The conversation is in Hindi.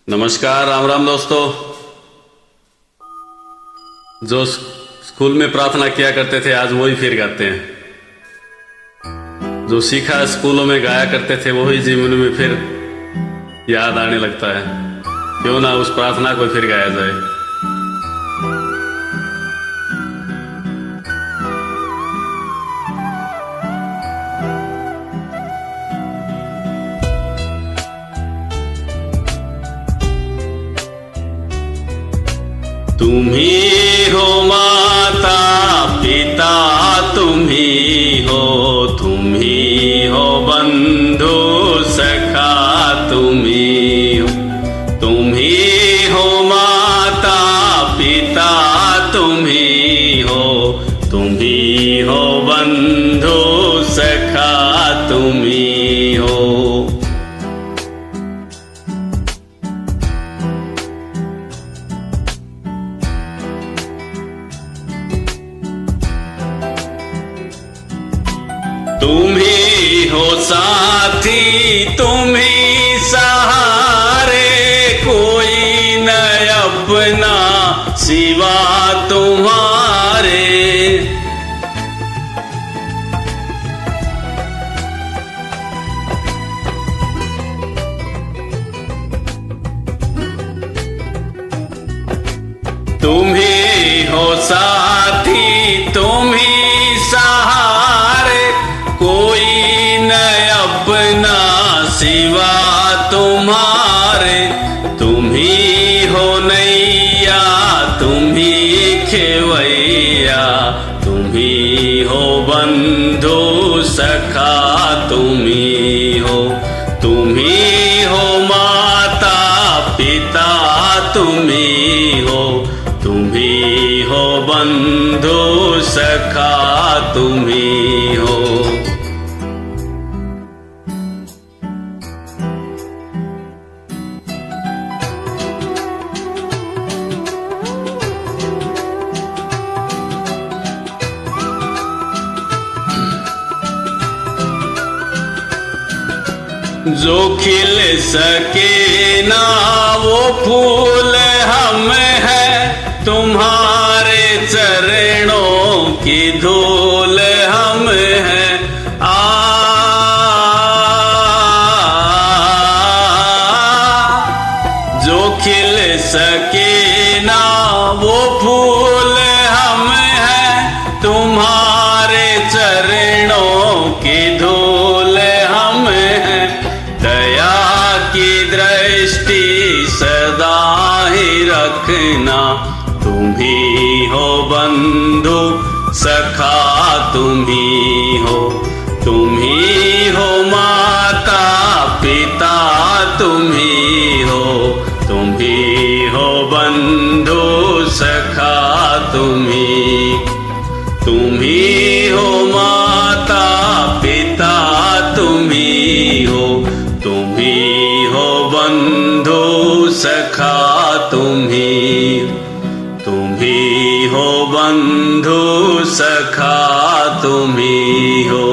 नमस्कार, राम राम दोस्तों। जो स्कूल में प्रार्थना किया करते थे आज वही फिर गाते हैं। जो सीखा स्कूलों में गाया करते थे वही जीवन में फिर याद आने लगता है। क्यों ना उस प्रार्थना को फिर गाया जाए। तुम्ही हो माता पिता, तुम्ही हो बंधु सखा, तुम्ही हो माता पिता, तुम्ही हो बंधु सखा, तुम्ही हो। तुम्ही हो साथी, तुम्ही सहारे, कोई न अपना सिवा तुम्हारे। तुम्ही हो साथी, तुम्ही सहारे, कोई न अपना सिवा तुम्हारे। तुम्ही हो नैया, तुम्ही खेवैया, तुम्ही हो बंधु सखा, तुम्ही हो माता पिता, तुम्ही हो बंधु सखा, तुम्ही हो। जो खिल सके ना वो फूल हम हैं, तुम्हारे चरणों की धूल हम हैं। जो खिल सके ना वो फूल हम हैं, तुम्हारे चरणों की धूल हम हैं। दया की दृष्टि सदा ही रखना, तुम्ही हो बंधु सखा, तुम्ही हो माता पिता, तुम्ही हो बंधु सखा, तुम्ही हो माता पिता, तुम्ही हो बंधु सखा, तुम्ही हो बंधु सखा, तुम्ही हो।